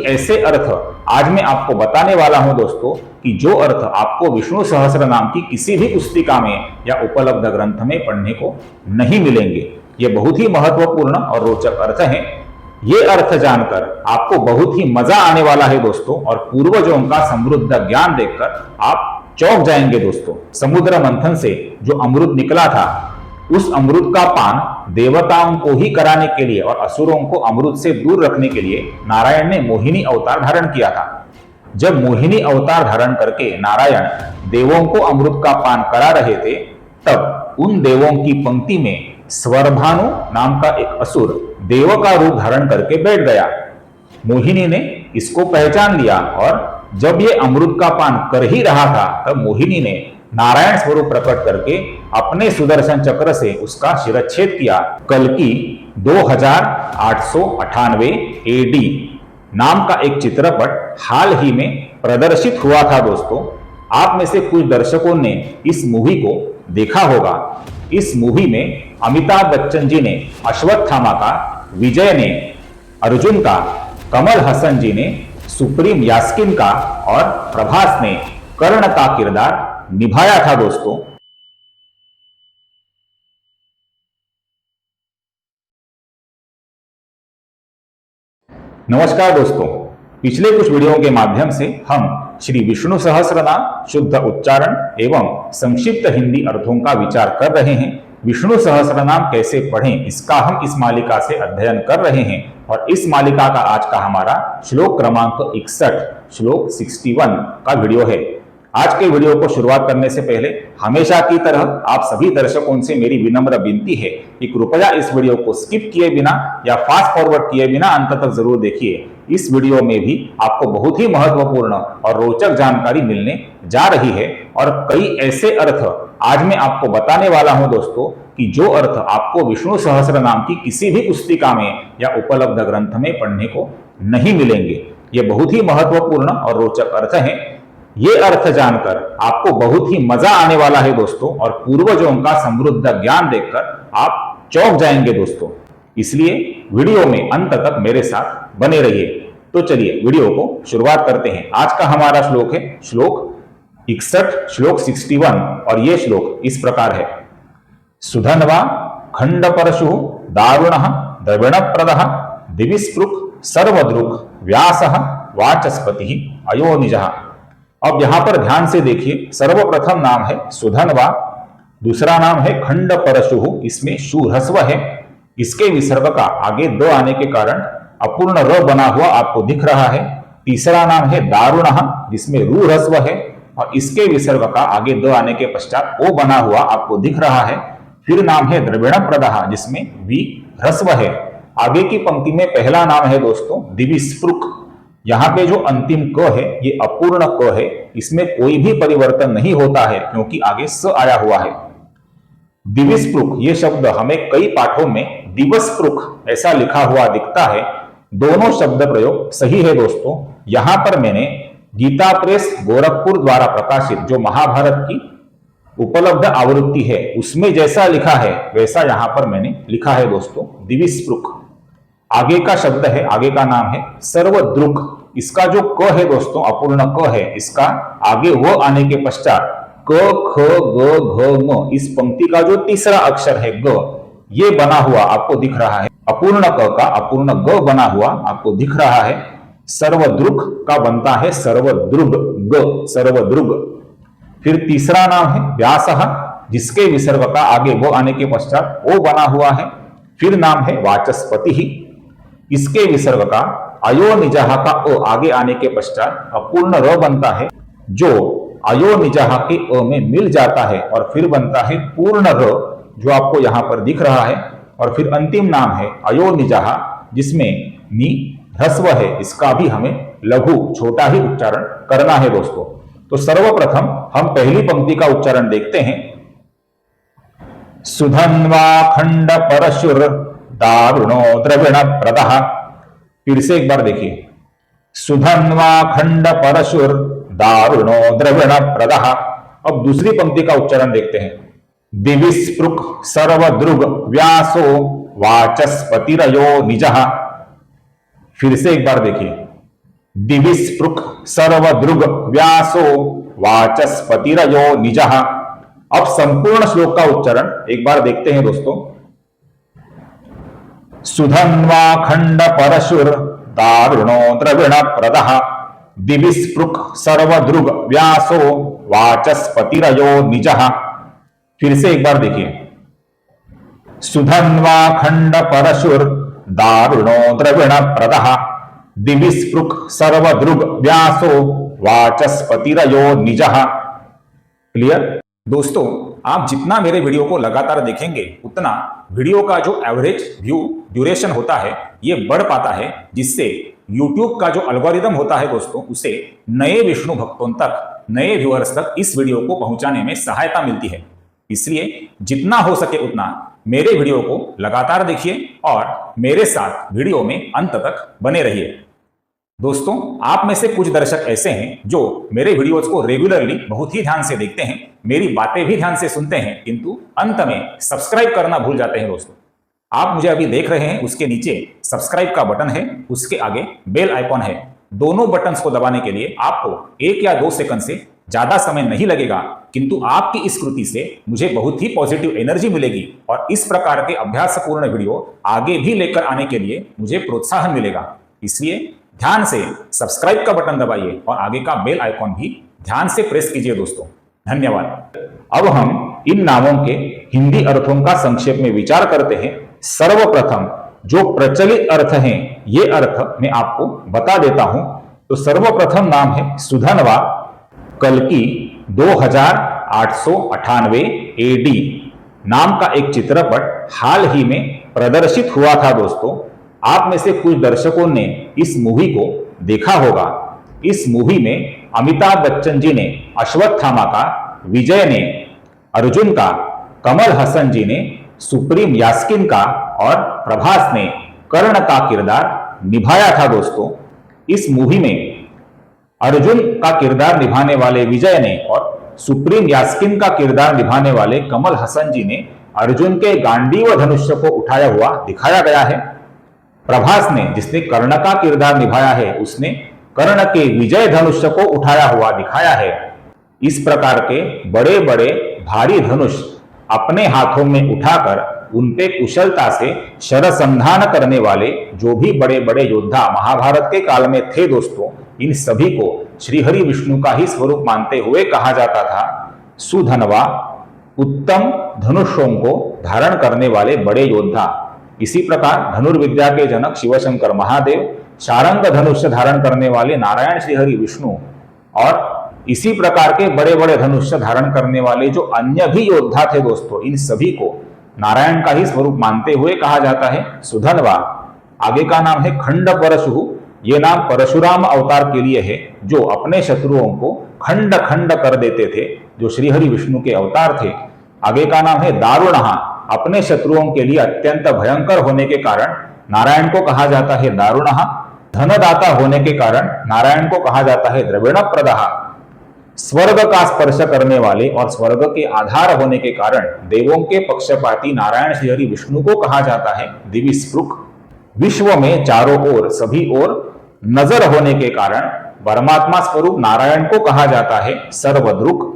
ऐसे अर्थ आज मैं आपको बताने वाला हूं दोस्तों कि जो अर्थ आपको विष्णु सहस्त्र नाम की किसी भी पुस्तिका में या उपलब्ध ग्रंथ में पढ़ने को नहीं मिलेंगे। ये बहुत ही महत्वपूर्ण और रोचक अर्थ हैं। ये अर्थ जानकर आपको बहुत ही मजा आने वाला है दोस्तों, और पूर्वजों का समृद्ध ज्ञान देखकर आप चौंक जाएंगे दोस्तों। समुद्र मंथन से जो अमृत निकला था, उस अमृत का पान देवताओं को ही कराने के लिए और असुरों को अमृत से दूर रखने के लिए नारायण ने मोहिनी अवतार धारण किया था। जब मोहिनी अवतार धारण करके नारायण देवों को अमृत का पान करा रहे थे, तब उन देवों की पंक्ति में स्वरभानु नाम का एक असुर देव का रूप धारण करके बैठ गया। मोहिनी ने इसको पहचान लिया और जब ये अमृत का पान कर ही रहा था, तब मोहिनी ने नारायण स्वरूप प्रकट करके अपने सुदर्शन चक्र से उसका शिरच्छेद किया। कल्कि 2898 एडी नाम का एक चित्रपट हाल ही में प्रदर्शित हुआ था दोस्तों। आप में से कुछ दर्शकों ने इस मूवी को देखा होगा। इस मूवी में अमिताभ बच्चन जी ने अश्वत्थामा का, विजय ने अर्जुन का, कमल हसन जी ने सुप्रीम यास्किन का और प्रभास ने कर्ण का किरदार निभाया था दोस्तों। नमस्कार दोस्तों, पिछले कुछ वीडियो के माध्यम से हम श्री विष्णु सहस्त्रनाम शुद्ध उच्चारण एवं संक्षिप्त हिंदी अर्थों का विचार कर रहे हैं। विष्णु सहस्त्रनाम कैसे पढ़ें, इसका हम इस मालिका से अध्ययन कर रहे हैं, और इस मालिका का आज का हमारा श्लोक क्रमांक 61 श्लोक 61 का वीडियो है। आज के वीडियो को शुरुआत करने से पहले हमेशा की तरह आप सभी दर्शकों से मेरी विनम्र विनती है कि कृपया इस वीडियो को स्किप किए बिना या फास्ट फॉरवर्ड किए बिना अंत तक जरूर देखिए। इस वीडियो में भी आपको बहुत ही महत्वपूर्ण और रोचक जानकारी मिलने जा रही है, और कई ऐसे अर्थ आज मैं आपको बताने वाला हूं दोस्तों कि जो अर्थ आपको विष्णु सहस्त्र नाम की किसी भी पुस्तिका में या उपलब्ध ग्रंथ में पढ़ने को नहीं मिलेंगे। ये बहुत ही महत्वपूर्ण और रोचक अर्थ हैं। ये अर्थ जानकर आपको बहुत ही मजा आने वाला है दोस्तों, और पूर्वजों का समृद्ध ज्ञान देखकर आप चौंक जाएंगे दोस्तों। इसलिए वीडियो में अंत तक मेरे साथ बने रहिए। तो चलिए वीडियो को शुरुआत करते हैं। आज का हमारा श्लोक है श्लोक 61 श्लोक 61, और ये श्लोक इस प्रकार है। सुधन्वा खंड परशु दारुण द्रविण प्रद दिविस्पृक् सर्वदृक् व्यास वाचस्पति अयोनिजः। अब यहां पर ध्यान से देखिए, सर्वप्रथम नाम है सुधन्वा, दूसरा नाम है खंड परशु, इसमें शु ह्रस्व है। इसके विसर्ग का आगे द आने के कारण अपूर्ण र बना हुआ आपको दिख रहा है। तीसरा नाम है दारुण, जिसमें रू ह्रस्व है, और इसके विसर्ग का आगे द आने के पश्चात ओ बना हुआ आपको दिख रहा है। फिर नाम है द्रविण प्रदः, जिसमें वी ह्रस्व है। आगे की पंक्ति में पहला नाम है दोस्तों दिविस्पृक्। यहाँ पे जो अंतिम क है ये अपूर्ण क है, इसमें कोई भी परिवर्तन नहीं होता है क्योंकि आगे स आया हुआ है। दिविस्पृक् ये शब्द हमें कई पाठों में दिवस्पृक् ऐसा लिखा हुआ दिखता है। दोनों शब्द प्रयोग सही है दोस्तों। यहां पर मैंने गीता प्रेस गोरखपुर द्वारा प्रकाशित जो महाभारत की उपलब्ध आवृत्ति है उसमें जैसा लिखा है वैसा यहां पर मैंने लिखा है दोस्तों, दिविस्पृक्। आगे का शब्द है, आगे का नाम है सर्वदृक्। इसका जो क है दोस्तों अपूर्ण क है, इसका आगे वो आने के पश्चात क ख ग घ म, इस पंक्ति का जो तीसरा अक्षर है ग, ये बना हुआ आपको दिख रहा है। अपूर्ण क का अपूर्ण ग बना हुआ आपको दिख रहा है। सर्वदृक् का बनता है सर्वदृग ग, सर्वदृग। फिर तीसरा नाम है व्यासः, जिसके विसर्ग का आगे वो आने के पश्चात ओ बना हुआ है। फिर नाम है वाचस्पति, इसके विसर्ग का अयोनिजः का अ आगे आने के पश्चात अपूर्ण र बनता है, जो अयोनिजः के अ में मिल जाता है, और फिर बनता है पूर्ण र, जो आपको यहां पर दिख रहा है। और फिर अंतिम नाम है अयोनिजः, जिसमें नि ह्रस्व है, इसका भी हमें लघु छोटा ही उच्चारण करना है दोस्तों। तो सर्वप्रथम हम पहली पंक्ति का उच्चारण देखते हैं। सुधन्वा खंड परशुर दारुणो द्रविण प्रदः। फिर से एक बार देखिए, सुधन्वा खंड परशुर दारुणो द्रविण प्रदः। अब दूसरी पंक्ति का उच्चारण देखते हैं। दिविस्पृक् सर्वदृग व्यासो वाचस्पतिरयो निजः। फिर से एक बार देखिए, दिविस्पृक् सर्वदृग व्यासो वाचस्पतिरयो निजः। अब संपूर्ण श्लोक का उच्चारण एक बार देखते हैं दोस्तों। सुधन्वा खंड परशुर दारुणो द्रविण प्रदः दिविस्पृक् सर्वदृग व्यासो वाचस्पतिरयो निजः। फिर से एक बार देखिए। सुधन्वा खंड परशुर दारुणो द्रविण प्रदः दिविस्पृक् सर्वदृग व्यासो वाचस्पतिरयो निजः। क्लियर दोस्तों, आप जितना मेरे वीडियो को लगातार देखेंगे उतना वीडियो का जो एवरेज व्यू ड्यूरेशन होता है ये बढ़ पाता है, जिससे YouTube का जो एल्गोरिदम होता है दोस्तों उसे नए विष्णु भक्तों तक, नए व्यूअर्स तक इस वीडियो को पहुंचाने में सहायता मिलती है। इसलिए जितना हो सके उतना मेरे वीडियो को लगातार देखिए और मेरे साथ वीडियो में अंत तक बने रहिए। दोस्तों, आप में से कुछ दर्शक ऐसे हैं जो मेरे वीडियोस को रेगुलरली बहुत ही ध्यान से देखते हैं, मेरी बातें भी ध्यान से सुनते हैं, किंतु अंत में सब्सक्राइब करना भूल जाते हैं। दोस्तों, आप मुझे अभी देख रहे हैं, उसके नीचे सब्सक्राइब का बटन है, उसके आगे बेल आइकॉन है। दोनों बटन्स को दबाने के लिए आपको 1 या 2 सेकंड से ज्यादा समय नहीं लगेगा, किंतु आपकी इस कृति से मुझे बहुत ही पॉजिटिव एनर्जी मिलेगी और इस प्रकार के अभ्यासपूर्ण वीडियो आगे भी लेकर आने के लिए मुझे प्रोत्साहन मिलेगा। इसलिए ध्यान से सब्सक्राइब का बटन दबाइए और आगे का बेल आइकॉन भी ध्यान से प्रेस कीजिए दोस्तों। धन्यवाद। अब हम इन नामों के हिंदी अर्थों का संक्षेप में विचार करते हैं। सर्वप्रथम जो प्रचलित अर्थ हैं ये अर्थ मैं आपको बता देता हूं। तो सर्वप्रथम नाम है सुधन्वा। कल्कि 2898 AD नाम का एक चित्रपट हाल ही में प्रदर्शित हुआ था दोस्तों। आप में से कुछ दर्शकों ने इस मूवी को देखा होगा। इस मूवी में अमिताभ बच्चन जी ने अश्वत्थामा का, विजय ने अर्जुन का, कमल हसन जी ने सुप्रीम यास्किन का और प्रभास ने कर्ण का किरदार निभाया था दोस्तों। इस मूवी में अर्जुन का किरदार निभाने वाले विजय ने और सुप्रीम यास्किन का किरदार निभाने वाले कमल हसन जी ने अर्जुन के गांडीव धनुष्य को उठाया हुआ दिखाया गया है। प्रभास ने, जिसने कर्ण का किरदार निभाया है, उसने कर्ण के विजय धनुष्य को उठाया हुआ दिखाया है। इस प्रकार के बड़े बड़े भारी धनुष अपने हाथों में उठाकर उन पे कुशलता से शरसंधान करने वाले जो भी बड़े बड़े योद्धा महाभारत के काल में थे दोस्तों, इन सभी को श्रीहरि विष्णु का ही स्वरूप मानते हुए कहा जाता था सुधन्वा, उत्तम धनुषों को धारण करने वाले बड़े योद्धा। इसी प्रकार धनुर्विद्या के जनक शिवशंकर महादेव, शारंग धनुष्य धारण करने वाले नारायण श्रीहरि विष्णु और इसी प्रकार के बड़े बड़े धनुष्य धारण करने वाले जो अन्य भी योद्धा थे दोस्तों, इन सभी को नारायण का ही स्वरूप मानते हुए कहा जाता है सुधन्वा। आगे का नाम है खंड परशु। ये नाम परशुराम अवतार के लिए है, जो अपने शत्रुओं को खंड खंड कर देते थे, जो श्रीहरि विष्णु के अवतार थे। आगे का नाम है दारुणः। अपने शत्रुओं के लिए अत्यंत भयंकर होने के कारण नारायण को कहा जाता है दारुणः। धनदाता होने के कारण नारायण को कहा जाता है द्रविण प्रदः। स्वर्ग का स्पर्श करने वाले और स्वर्ग के आधार होने के कारण देवों के पक्षपाती नारायण श्रीहरि विष्णु को कहा जाता है दिविस्पृक्। विश्व में चारों ओर, सभी ओर नजर होने के कारण परमात्मा स्वरूप नारायण को कहा जाता है सर्वदृक्।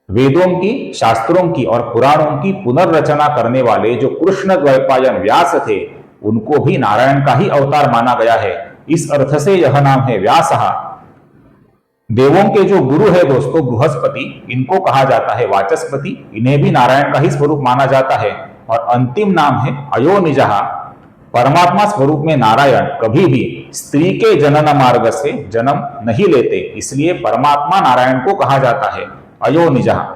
वेदों की, शास्त्रों की और पुराणों की पुनर्रचना करने वाले जो कृष्ण द्वैपायन व्यास थे, उनको भी नारायण का ही अवतार माना गया है। इस अर्थ से यह नाम है व्यासः। देवों के जो गुरु है दोस्तों बृहस्पति, इनको कहा जाता है वाचस्पति। इन्हें भी नारायण का ही स्वरूप माना जाता है। और अंतिम नाम है अयोनिजः। परमात्मा स्वरूप में नारायण कभी भी स्त्री के जनन मार्ग से जन्म नहीं लेते, इसलिए परमात्मा नारायण को कहा जाता है अयोनिजः।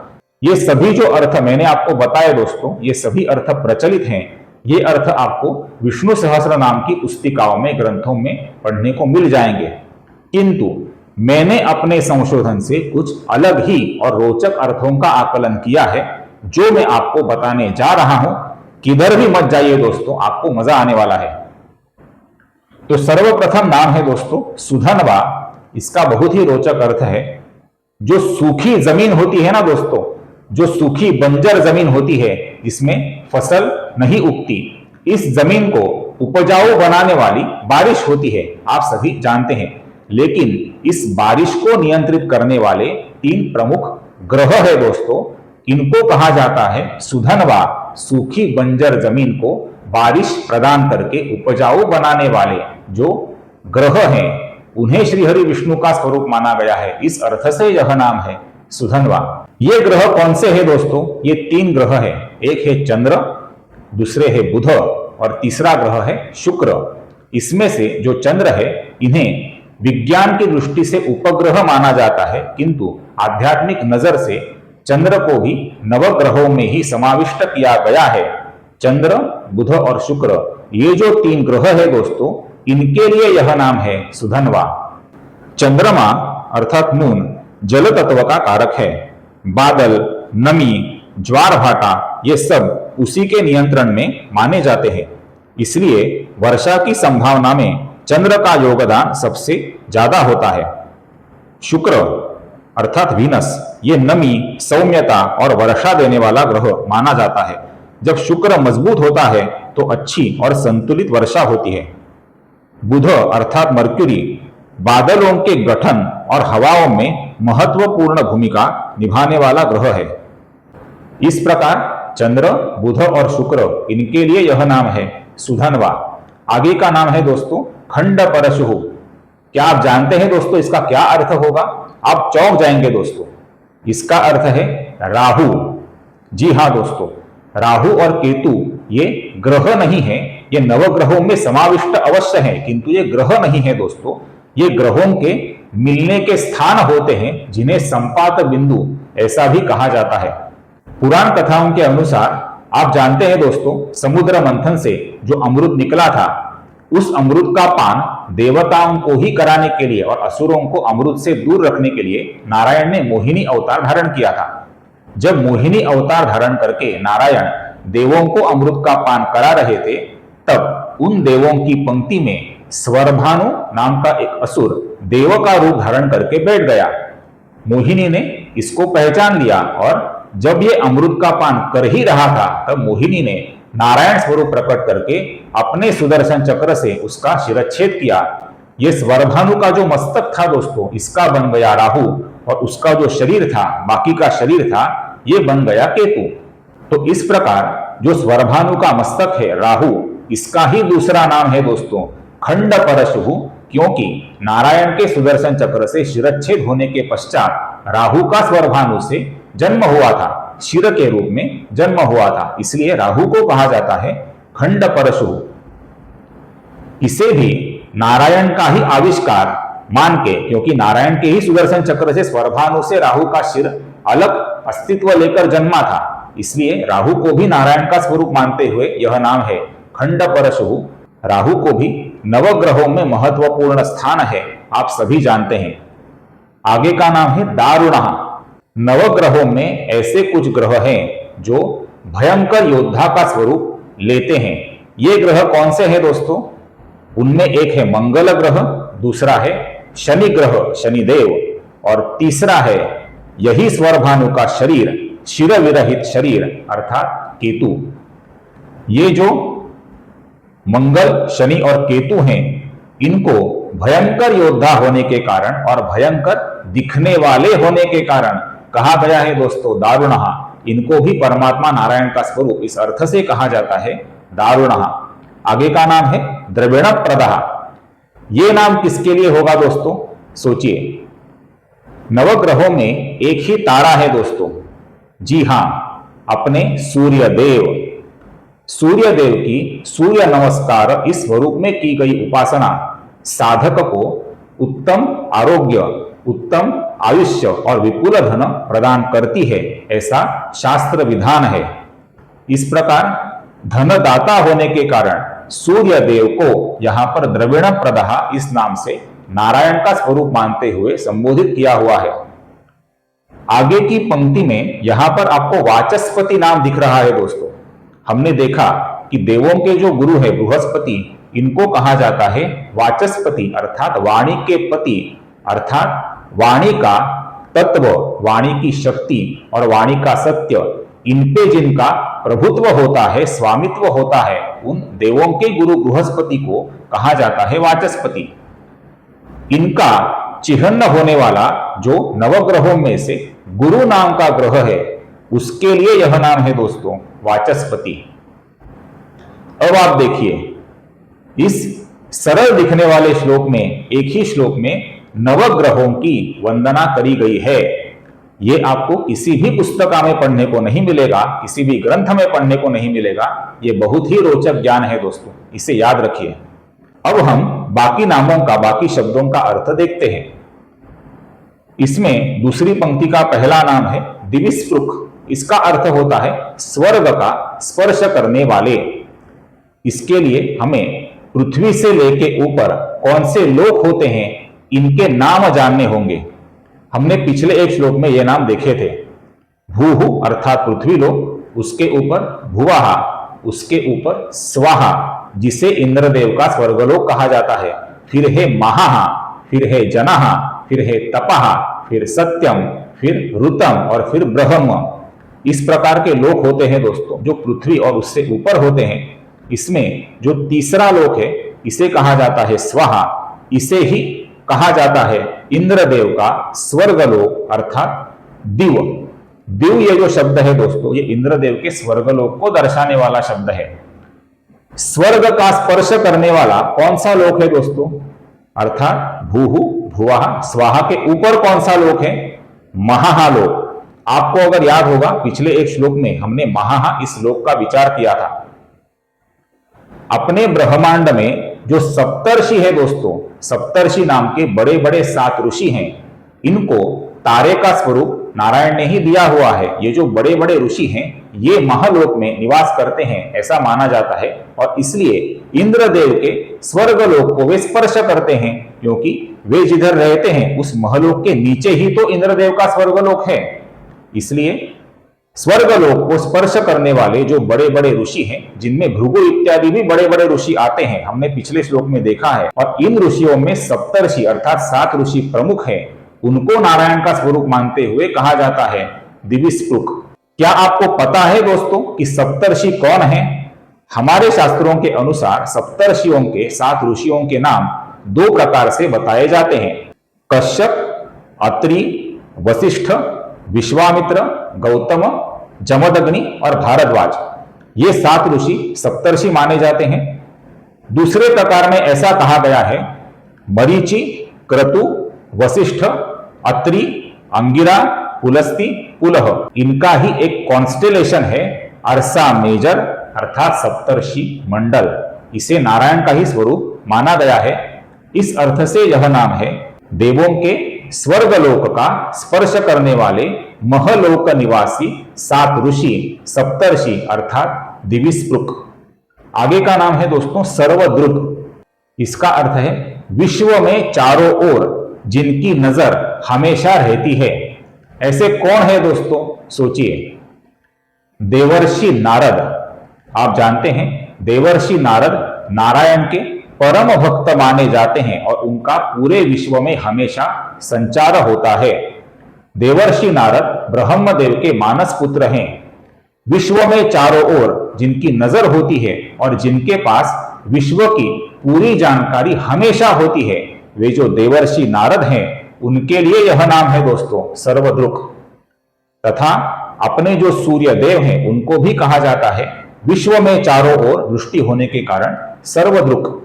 ये सभी जो अर्थ मैंने आपको बताए दोस्तों, ये सभी अर्थ प्रचलित हैं। ये अर्थ आपको विष्णु सहस्त्र नाम की पुस्तिकाओं में, ग्रंथों में पढ़ने को मिल जाएंगे। किंतु मैंने अपने संशोधन से कुछ अलग ही और रोचक अर्थों का आकलन किया है, जो मैं आपको बताने जा रहा हूं। किधर भी मत जाइए दोस्तों, आपको मजा आने वाला है। तो सर्वप्रथम नाम है दोस्तों सुधन्वा। इसका बहुत ही रोचक अर्थ है, जो सूखी जमीन होती है ना दोस्तों, जो सूखी बंजर जमीन होती है जिसमें फसल नहीं उगती, इस जमीन को उपजाऊ बनाने वाली बारिश होती है। आप सभी जानते हैं लेकिन इस बारिश को नियंत्रित करने वाले 3 प्रमुख ग्रह है दोस्तों। इनको कहा जाता है सुधनवा। सूखी बंजर जमीन को बारिश प्रदान करके उपजाऊ बनाने वाले जो ग्रह हैं उन्हें श्री हरि विष्णु का स्वरूप माना गया है। इस अर्थ से यह नाम है सुधनवा। ये ग्रह कौन से हैं दोस्तों? ये 3 ग्रह है। एक है चंद्र, दूसरे है बुध और तीसरा ग्रह है शुक्र। इसमें से जो चंद्र है इन्हें विज्ञान की दृष्टि से उपग्रह माना जाता है, किंतु आध्यात्मिक नजर से चंद्र को भी नवग्रहों में ही समाविष्ट किया गया है। चंद्र, बुध और शुक्र ये जो 3 ग्रह है दोस्तों, इनके लिए यह नाम है सुधनवा। चंद्रमा अर्थात मून जल तत्व का कारक है। बादल, नमी, ज्वार भाटा ये सब उसी के नियंत्रण में माने जाते हैं। इसलिए वर्षा की संभावना में चंद्र का योगदान सबसे ज्यादा होता है। शुक्र अर्थात वीनस ये नमी, सौम्यता और वर्षा देने वाला ग्रह माना जाता है। जब शुक्र मजबूत होता है तो अच्छी और संतुलित वर्षा होती है। बुध अर्थात मर्क्यूरी बादलों के गठन और हवाओं में महत्वपूर्ण भूमिका निभाने वाला ग्रह है। इस प्रकार चंद्र, बुध और शुक्र इनके लिए यह नाम है सुधनवा। आगे का नाम है दोस्तों खंड परशु। क्या आप जानते हैं दोस्तों इसका क्या अर्थ होगा? आप चौंक जाएंगे दोस्तों। इसका अर्थ है राहु। जी हाँ दोस्तों, राहु और केतु ये ग्रह नहीं है, ये नवग्रहों में समाविष्ट अवश्य है, किंतु ये ग्रह नहीं है दोस्तों। ये ग्रहों के मिलने के स्थान होते हैं जिन्हें संपात बिंदु ऐसा भी कहा जाता है। पुराण कथाओं के अनुसार आप जानते हैं दोस्तों, समुद्र मंथन से जो अमृत निकला था, उस अमृत का पान देवताओं को ही कराने के लिए और असुरों को अमृत से दूर रखने के लिए नारायण ने मोहिनी अवतार धारण किया था। जब मोहिनी अवतार धारण करके नारायण देवों को अमृत का पान करा रहे थे, तब उन देवों की पंक्ति में स्वरभानु नाम का एक असुर देव का रूप धारण करके बैठ गया। मोहिनी ने इसको पहचान लिया और जब ये अमृत का पान कर ही रहा था, तब मोहिनी ने नारायण स्वरूप प्रकट करके अपने सुदर्शन चक्र से उसका शिरच्छेद किया। ये स्वरभानु का जो मस्तक था दोस्तों, इसका बन गया राहु और उसका जो शरीर था, बाकी का शरीर था, ये बन गया केतु। तो इस प्रकार जो स्वरभानु का मस्तक है राहु, इसका ही दूसरा नाम है दोस्तों खंड परशु, क्योंकि नारायण के सुदर्शन चक्र से शिरच्छेद होने के पश्चात राहु का स्वरभानु से जन्म हुआ था, शिर के रूप में जन्म हुआ था, इसलिए राहु को कहा जाता है खंड परशु। इसे भी नारायण का ही आविष्कार मान के, क्योंकि नारायण के ही सुदर्शन चक्र से स्वरभानु से राहु का शिर अलग अस्तित्व लेकर जन्मा था, इसलिए राहु को भी नारायण का स्वरूप मानते हुए यह नाम है खंड परशु। राहु को भी नवग्रहों में महत्वपूर्ण स्थान है, आप सभी जानते हैं। आगे का नाम है दारुणः। नवग्रहों में ऐसे कुछ ग्रह हैं जो भयंकर योद्धा का स्वरूप लेते हैं। ये ग्रह कौन से हैं दोस्तों? उनमें एक है मंगल ग्रह, दूसरा है शनि ग्रह शनिदेव, और तीसरा है यही स्वरभानु का शरीर, शिर विरहित शरीर अर्थात केतु। ये जो मंगल, शनि और केतु हैं, इनको भयंकर योद्धा होने के कारण और भयंकर दिखने वाले होने के कारण कहा गया है दोस्तों दारुणः। इनको भी परमात्मा नारायण का स्वरूप इस अर्थ से कहा जाता है दारुणः। आगे का नाम है द्रविण प्रदः। ये नाम किसके लिए होगा दोस्तों? सोचिए, नवग्रहों में एक ही तारा है दोस्तों। जी हां, अपने सूर्यदेव। सूर्यदेव की सूर्य नमस्कार इस स्वरूप में की गई उपासना साधक को उत्तम आरोग्य, उत्तम आयुष्य और विपुल धन प्रदान करती है, ऐसा शास्त्र विधान है। इस प्रकार धनदाता होने के कारण सूर्य देव को यहाँ पर द्रविण प्रदः इस नाम से नारायण का स्वरूप मानते हुए संबोधित किया हुआ है। आगे की पंक्ति में यहां पर आपको वाचस्पति नाम दिख रहा है दोस्तों। हमने देखा कि देवों के जो गुरु है बृहस्पति, इनको कहा जाता है वाचस्पति अर्थात वाणी के पति, अर्थात वाणी का तत्व, वाणी की शक्ति और वाणी का सत्य, इन पे जिनका प्रभुत्व होता है, स्वामित्व होता है, उन देवों के गुरु बृहस्पति को कहा जाता है वाचस्पति। इनका चिह्न होने वाला जो नवग्रहों में से गुरु नाम का ग्रह है, उसके लिए यह नाम है दोस्तों वाचस्पति। अब आप देखिए इस सरल दिखने वाले श्लोक में, एक ही श्लोक में नवग्रहों की वंदना करी गई है। ये आपको किसी भी पुस्तका में पढ़ने को नहीं मिलेगा, किसी भी ग्रंथ में पढ़ने को नहीं मिलेगा। ये बहुत ही रोचक ज्ञान है दोस्तों, इसे याद रखिए। अब हम बाकी नामों का, बाकी शब्दों का अर्थ देखते हैं। इसमें दूसरी पंक्ति का पहला नाम है दिविस्पृक। इसका अर्थ होता है स्वर्ग का स्पर्श करने वाले। इसके लिए हमें पृथ्वी से लेके ऊपर कौन से लोक होते हैं, इनके नाम जानने होंगे। हमने पिछले एक श्लोक में ये नाम देखे थे। भूहु अर्थात पृथ्वी लोक, उसके ऊपर भुवाहा, उसके ऊपर स्वाहा जिसे इंद्रदेव का स्वर्गलोक कहा जाता है। फिर है महाहा, फिर है जनाहा, फिर है तपाहा, फिर सत्यम, फिर ऋतम और फिर ब्रह्म। इस प्रकार के लोक होते हैं दोस्तों जो पृथ्वी और उससे ऊपर होते हैं। इसमें जो तीसरा लोक है इसे कहा जाता है स्वाहा। इसे ही कहा जाता है इंद्रदेव का स्वर्गलोक अर्थात दिव। दिव ये जो शब्द है दोस्तों, ये इंद्रदेव के स्वर्गलोक को दर्शाने वाला शब्द है। स्वर्ग का स्पर्श करने वाला कौन सा लोक है दोस्तों, अर्थात भूहु भुवाहा स्वाहा के ऊपर कौन सा लोक है, महालोक। आपको अगर याद होगा पिछले एक श्लोक में हमने महाहा इस लोक का विचार किया था। अपने ब्रह्मांड में जो सप्तर्षि है दोस्तों, सप्तर्षि नाम के बड़े बड़े 7 ऋषि हैं, इनको तारे का स्वरूप नारायण ने ही दिया हुआ है। ये जो बड़े बड़े ऋषि हैं ये महलोक में निवास करते हैं ऐसा माना जाता है, और इसलिए इंद्रदेव के स्वर्गलोक को वे स्पर्श करते हैं, क्योंकि वे जिधर रहते हैं उस महलोक के नीचे ही तो इंद्रदेव का स्वर्गलोक है। इसलिए स्वर्गलोक को स्पर्श करने वाले जो बड़े बड़े ऋषि हैं, जिनमें भृगु इत्यादि भी बड़े बड़े ऋषि आते हैं, हमने पिछले श्लोक में देखा है। और इन ऋषियों में सप्तर्षि अर्थात 7 ऋषि प्रमुख हैं, उनको नारायण का स्वरूप मानते हुए कहा जाता है दिविस्पृक। क्या आपको पता है दोस्तों कि सप्तर्षि कौन है? हमारे शास्त्रों के अनुसार सप्तर्षियों के 7 ऋषियों के नाम 2 प्रकार से बताए जाते हैं। कश्यप, अत्रि, वशिष्ठ, विश्वामित्र, गौतम, जमदग्नि और भारद्वाज, ये 7 ऋषि सप्तर्षि माने जाते हैं। दूसरे प्रकार में ऐसा कहा गया है मरीचि, क्रतु, वशिष्ठ, अत्रि, अंगिरा, पुलस्ती, पुलह, इनका ही एक कॉन्स्टेलेशन है अर्सा मेजर अर्थात सप्तर्षि मंडल। इसे नारायण का ही स्वरूप माना गया है। इस अर्थ से यह नाम है देवों के स्वर्गलोक का स्पर्श करने वाले महलोक निवासी 7 ऋषि सप्तर्षि अर्थात दिविस्पृक। आगे का नाम है दोस्तों सर्वद्रुक। इसका अर्थ है विश्व में चारों ओर जिनकी नजर हमेशा रहती है। ऐसे कौन है दोस्तों, सोचिए। देवर्षि नारद, आप जानते हैं देवर्षि नारद नारायण के परम भक्त माने जाते हैं और उनका पूरे विश्व में हमेशा संचार होता है। देवर्षि नारद ब्रह्मदेव के मानस पुत्र हैं। विश्व में चारों ओर जिनकी नजर होती है और जिनके पास विश्व की पूरी जानकारी हमेशा होती है, वे जो देवर्षि नारद हैं, उनके लिए यह नाम है दोस्तों सर्वद्रुक। तथा अपने जो सूर्य देव हैं उनको भी कहा जाता है विश्व में चारों ओर दृष्टि होने के कारण सर्वद्रुक।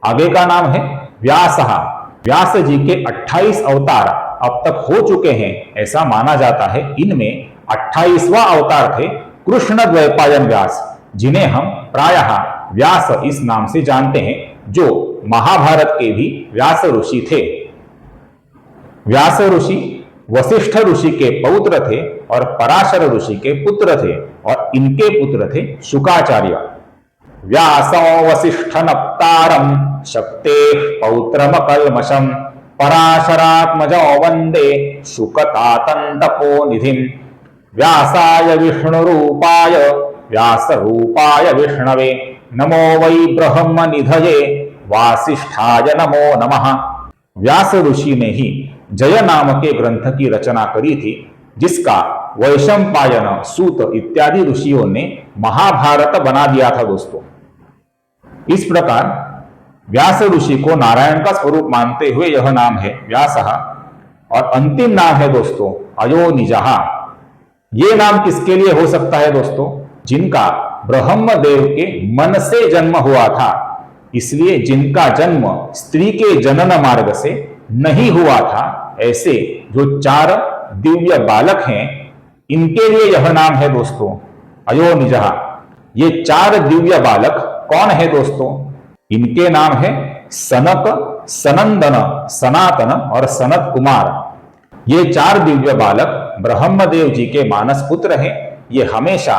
आगे का नाम है व्यासः। व्यास जी के 28 अवतार अब तक हो चुके हैं ऐसा माना जाता है। इनमें 28वां अवतार थे कृष्ण द्वैपायन व्यास, जिन्हें हम प्रायः व्यास इस नाम से जानते हैं, जो महाभारत के भी व्यास ऋषि थे। व्यास ऋषि वशिष्ठ ऋषि के पौत्र थे और पराशर ऋषि के पुत्र थे, और इनके पुत्र थे शुकाचार्य। व्यासो वशिष्ठ नप्तारम शक्ते पौत्रमकल्मषम पराशरात्मजो वंदे शुकतातंतपो निधिम। व्यासाय विष्णुरूपाय व्यासरूपाय विष्णवे नमो वै ब्रह्म निधये वासिष्ठाय नमो नमः। व्यास ऋषि ने ही जय नाम के ग्रंथ की रचना करी थी, जिसका वैशंपायन, सूत इत्यादि ऋषियों ने महाभारत बना दिया था दोस्तों। इस प्रकार व्यास ऋषि को नारायण का स्वरूप मानते हुए यह नाम है व्यासः। और अंतिम नाम है दोस्तों अयोनिजः। ये नाम किसके लिए हो सकता है दोस्तों? जिनका ब्रह्मदेव के मन से जन्म हुआ था। इसलिए जिनका जन्म स्त्री के जनन मार्ग से नहीं हुआ था, ऐसे जो 4 दिव्य बालक हैं, इनके लिए यह नाम है दोस्तों अयोनिजः। ये 4 दिव्य बालक कौन है दोस्तों? इनके नाम है सनक, सनंदन, सनातन और सनत कुमार। ये 4 दिव्य बालक ब्रह्मदेव जी के मानस पुत्र हैं। ये हमेशा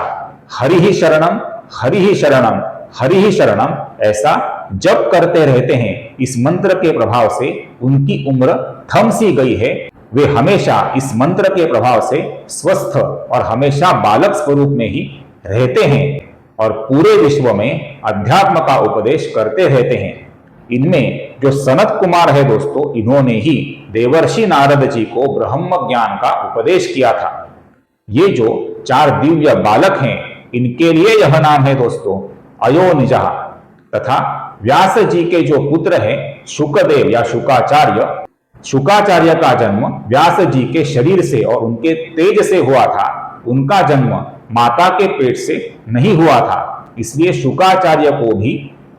हरि ही शरणम, हरि ही शरणम, हरि ही शरणम ऐसा जप करते रहते हैं। इस मंत्र के प्रभाव से उनकी उम्र थम सी गई है। वे हमेशा इस मंत्र के प्रभाव से स्वस्थ और हमेशा बालक स्वरूप में ही रहते हैं और पूरे विश्व में अध्यात्म का उपदेश करते रहते हैं। इनमें जो सनत कुमार है दोस्तों, इन्होंने ही देवर्षि नारद जी को ब्रह्म ज्ञान का उपदेश किया था। ये जो 4 दिव्य बालक हैं, इनके लिए यह नाम है दोस्तों अयोनिजः। तथा व्यास जी के जो पुत्र हैं शुकदेव या शुकाचार्य, शुकाचार्य का जन्म व्यास जी के शरीर से और उनके तेज से हुआ था। उनका जन्म माता के पेट से नहीं हुआ था, इसलिए शुकाचार्य को भी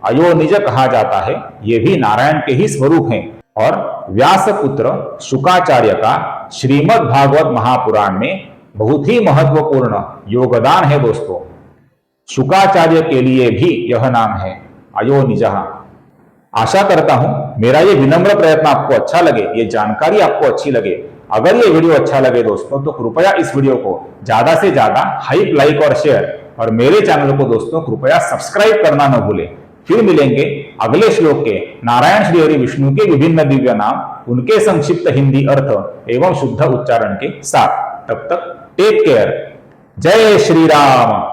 अयोनिज कहा जाता है। ये भी नारायण के ही स्वरूप हैं। और व्यास पुत्र शुकाचार्य का श्रीमद् भागवत महापुराण में बहुत ही महत्वपूर्ण योगदान है दोस्तों। शुकाचार्य के लिए भी यह नाम है अयोनिजः। आशा करता हूं मेरा ये विनम्र प्रयत्न आपको अच्छा लगे, ये जानकारी आपको अच्छी लगे। अगर ये वीडियो अच्छा लगे दोस्तों तो कृपया इस वीडियो को ज्यादा से ज्यादा हाइप, लाइक और शेयर, और मेरे चैनल को दोस्तों कृपया सब्सक्राइब करना न भूलें। फिर मिलेंगे अगले श्लोक के नारायण श्री हरि विष्णु के विभिन्न दिव्य नाम, उनके संक्षिप्त हिंदी अर्थ एवं शुद्ध उच्चारण के साथ। तब तक टेक केयर। जय श्री राम।